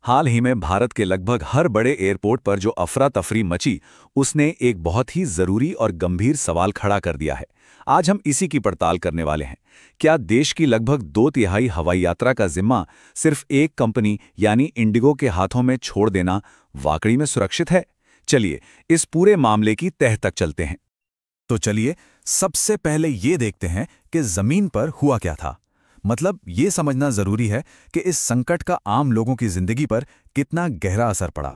हाल ही में भारत के लगभग हर बड़े एयरपोर्ट पर जो अफरा तफरी मची, उसने एक बहुत ही जरूरी और गंभीर सवाल खड़ा कर दिया है। आज हम इसी की पड़ताल करने वाले हैं। क्या देश की लगभग 2/3 हवाई यात्रा का जिम्मा सिर्फ एक कंपनी यानी इंडिगो के हाथों में छोड़ देना वाकई में सुरक्षित है? चलिए इस पूरे मामले की तह तक चलते हैं। तो चलिए सबसे पहले ये देखते हैं कि जमीन पर हुआ क्या था। मतलब ये समझना जरूरी है कि इस संकट का आम लोगों की जिंदगी पर कितना गहरा असर पड़ा।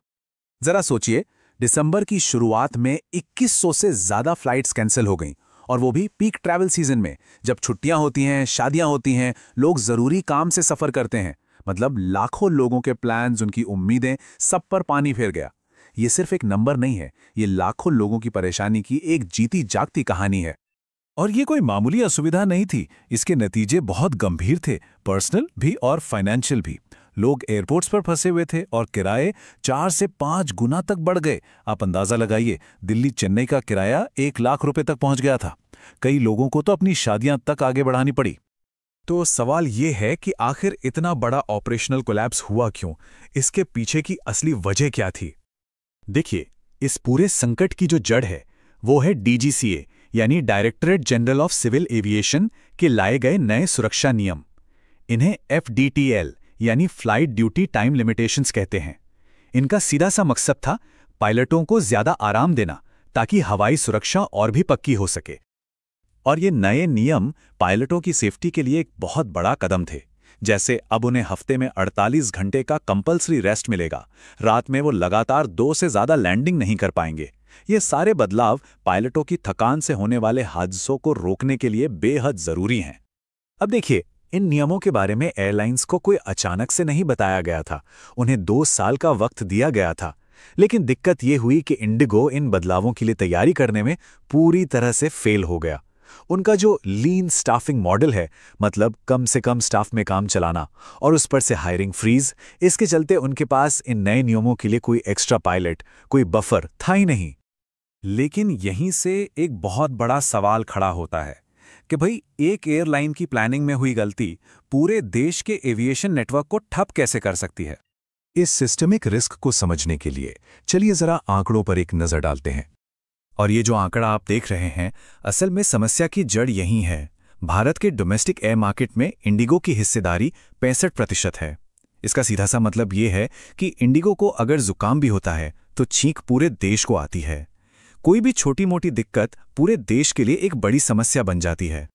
जरा सोचिए, दिसंबर की शुरुआत में 2100 से ज्यादा फ्लाइट्स कैंसिल हो गईं, और वो भी पीक ट्रैवल सीजन में, जब छुट्टियां होती हैं, शादियां होती हैं, लोग जरूरी काम से सफर करते हैं। मतलब लाखों लोगों के प्लान्स, उनकी उम्मीदें, सब पर पानी फेर गया। ये सिर्फ एक नंबर नहीं है, ये लाखों लोगों की परेशानी की एक जीती जागती कहानी है। और ये कोई मामूली असुविधा नहीं थी, इसके नतीजे बहुत गंभीर थे, पर्सनल भी और फाइनेंशियल भी। लोग एयरपोर्ट्स पर फंसे हुए थे और किराए 4 से 5 गुना तक बढ़ गए। आप अंदाजा लगाइए, दिल्ली चेन्नई का किराया 1 लाख रुपए तक पहुंच गया था। कई लोगों को तो अपनी शादियां तक आगे बढ़ानी पड़ी। तो सवाल ये है कि आखिर इतना बड़ा ऑपरेशनल कोलैप्स हुआ क्यों? इसके पीछे की असली वजह क्या थी? देखिए, इस पूरे संकट की जो जड़ है वो है डीजीसीए यानी Directorate General of Civil Aviation के लाए गए नए सुरक्षा नियम। इन्हें एफडीटीएल यानी फ्लाइट ड्यूटी टाइम लिमिटेशंस कहते हैं। इनका सीधा सा मकसद था पायलटों को ज्यादा आराम देना, ताकि हवाई सुरक्षा और भी पक्की हो सके। और ये नए नियम पायलटों की सेफ्टी के लिए एक बहुत बड़ा कदम थे। जैसे अब उन्हें हफ्ते में 48 घंटे का कंपल्सरी रेस्ट मिलेगा, रात में वो लगातार 2 से ज्यादा लैंडिंग नहीं कर पाएंगे। ये सारे बदलाव पायलटों की थकान से होने वाले हादसों को रोकने के लिए बेहद जरूरी हैं। अब देखिए, इन नियमों के बारे में एयरलाइंस को कोई अचानक से नहीं बताया गया था। उन्हें 2 साल का वक्त दिया गया था। लेकिन दिक्कत ये हुई कि इंडिगो इन बदलावों के लिए तैयारी करने में पूरी तरह से फेल हो गया। उनका जो लीन स्टाफिंग मॉडल है, मतलब कम से कम स्टाफ में काम चलाना और उस पर से हायरिंग फ्रीज, इसके चलते उनके पास इन नए नियमों के लिए कोई एक्स्ट्रा पायलट, कोई बफर था ही नहीं। लेकिन यहीं से एक बहुत बड़ा सवाल खड़ा होता है कि भाई, एक एयरलाइन की प्लानिंग में हुई गलती पूरे देश के एविएशन नेटवर्क को ठप कैसे कर सकती है? इस सिस्टमिक रिस्क को समझने के लिए चलिए जरा आंकड़ों पर एक नजर डालते हैं। और ये जो आंकड़ा आप देख रहे हैं, असल में समस्या की जड़ यही है। भारत के डोमेस्टिक एयर मार्केट में इंडिगो की हिस्सेदारी 65% है। इसका सीधा सा मतलब ये है कि इंडिगो को अगर जुकाम भी होता है तो छींक पूरे देश को आती है। कोई भी छोटी मोटी दिक्कत पूरे देश के लिए एक बड़ी समस्या बन जाती है।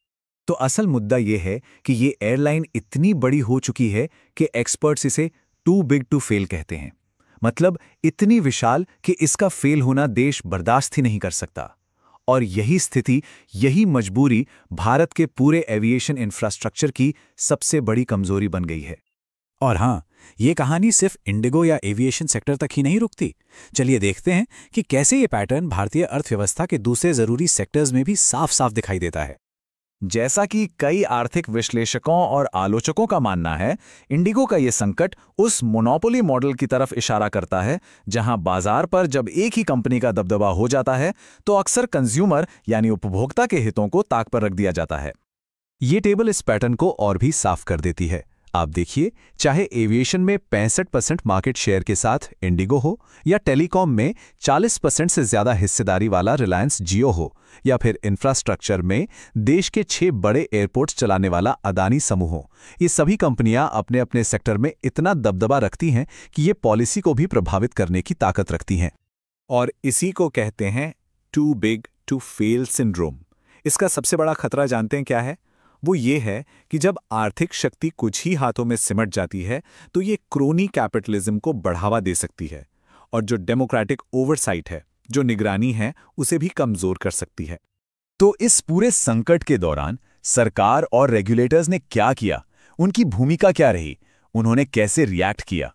तो असल मुद्दा यह है कि ये एयरलाइन इतनी बड़ी हो चुकी है कि एक्सपर्ट्स इसे टू बिग टू फेल कहते हैं। मतलब इतनी विशाल कि इसका फेल होना देश बर्दाश्त ही नहीं कर सकता। और यही स्थिति, यही मजबूरी भारत के पूरे एविएशन इंफ्रास्ट्रक्चर की सबसे बड़ी कमजोरी बन गई है। और हाँ, ये कहानी सिर्फ इंडिगो या एविएशन सेक्टर तक ही नहीं रुकती। चलिए देखते हैं कि कैसे ये पैटर्न भारतीय अर्थव्यवस्था के दूसरे जरूरी सेक्टर्स में भी साफ साफ दिखाई देता है। जैसा कि कई आर्थिक विश्लेषकों और आलोचकों का मानना है, इंडिगो का ये संकट उस मोनोपोली मॉडल की तरफ इशारा करता है, जहां बाजार पर जब एक ही कंपनी का दबदबा हो जाता है तो अक्सर कंज्यूमर यानी उपभोक्ता के हितों को ताक पर रख दिया जाता है। ये टेबल इस पैटर्न को और भी साफ कर देती है। आप देखिए, चाहे एविएशन में 65% मार्केट शेयर के साथ इंडिगो हो, या टेलीकॉम में 40% से ज्यादा हिस्सेदारी वाला रिलायंस जियो हो, या फिर इंफ्रास्ट्रक्चर में देश के 6 बड़े एयरपोर्ट्स चलाने वाला अदानी समूह हो, ये सभी कंपनियां अपने अपने सेक्टर में इतना दबदबा रखती हैं कि ये पॉलिसी को भी प्रभावित करने की ताकत रखती हैं। और इसी को कहते हैं too big to fail syndrome. इसका सबसे बड़ा खतरा जानते हैं क्या है? वो ये है कि जब आर्थिक शक्ति कुछ ही हाथों में सिमट जाती है तो ये क्रोनी कैपिटलिज्म को बढ़ावा दे सकती है, और जो डेमोक्रेटिक ओवरसाइट है, जो निगरानी है, उसे भी कमजोर कर सकती है। तो इस पूरे संकट के दौरान सरकार और रेगुलेटर्स ने क्या किया? उनकी भूमिका क्या रही? उन्होंने कैसे रिएक्ट किया?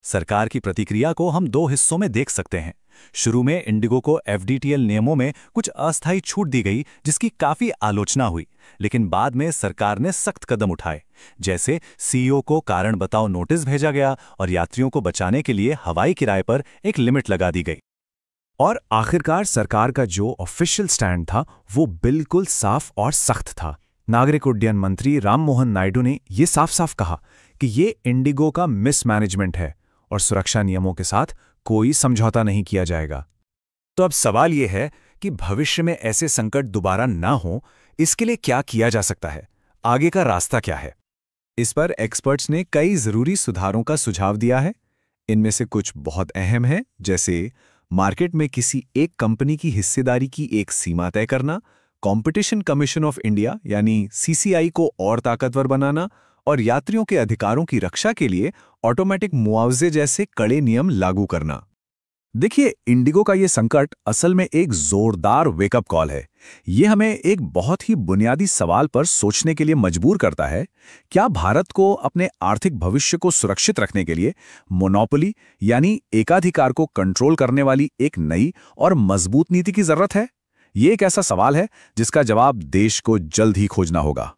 सरकार की प्रतिक्रिया को हम 2 हिस्सों में देख सकते हैं। शुरू में इंडिगो को एफडीटीएल नियमों में कुछ अस्थायी छूट दी गई, जिसकी काफी आलोचना हुई। लेकिन बाद में सरकार ने सख्त कदम उठाए, जैसे सीईओ को कारण बताओ नोटिस भेजा गया और यात्रियों को बचाने के लिए हवाई किराए पर एक लिमिट लगा दी गई। और आखिरकार सरकार का जो ऑफिशियल स्टैंड था वो बिल्कुल साफ और सख्त था। नागरिक उड्डयन मंत्री राम मोहन नायडू ने ये साफ साफ कहा कि ये इंडिगो का मिसमैनेजमेंट है और सुरक्षा नियमों के साथ कोई समझौता नहीं किया जाएगा। तो अब सवाल यह है कि भविष्य में ऐसे संकट दोबारा ना हो, इसके लिए क्या किया जा सकता है? आगे का रास्ता क्या है? इस पर एक्सपर्ट्स ने कई जरूरी सुधारों का सुझाव दिया है। इनमें से कुछ बहुत अहम है, जैसे मार्केट में किसी एक कंपनी की हिस्सेदारी की एक सीमा तय करना, कंपटीशन कमीशन ऑफ इंडिया यानी सीसीआई को और ताकतवर बनाना और यात्रियों के अधिकारों की रक्षा के लिए ऑटोमेटिक मुआवजे जैसे कड़े नियम लागू करना। देखिए, इंडिगो का ये संकट असल में एक जोरदार वेकअप कॉल है। ये हमें एक बहुत ही बुनियादी सवाल पर सोचने के लिए मजबूर करता है। क्या भारत को अपने आर्थिक भविष्य को सुरक्षित रखने के लिए मोनोपोली यानी एकाधिकार को कंट्रोल करने वाली एक नई और मजबूत नीति की जरूरत है? ये एक ऐसा सवाल है जिसका जवाब देश को जल्द ही खोजना होगा।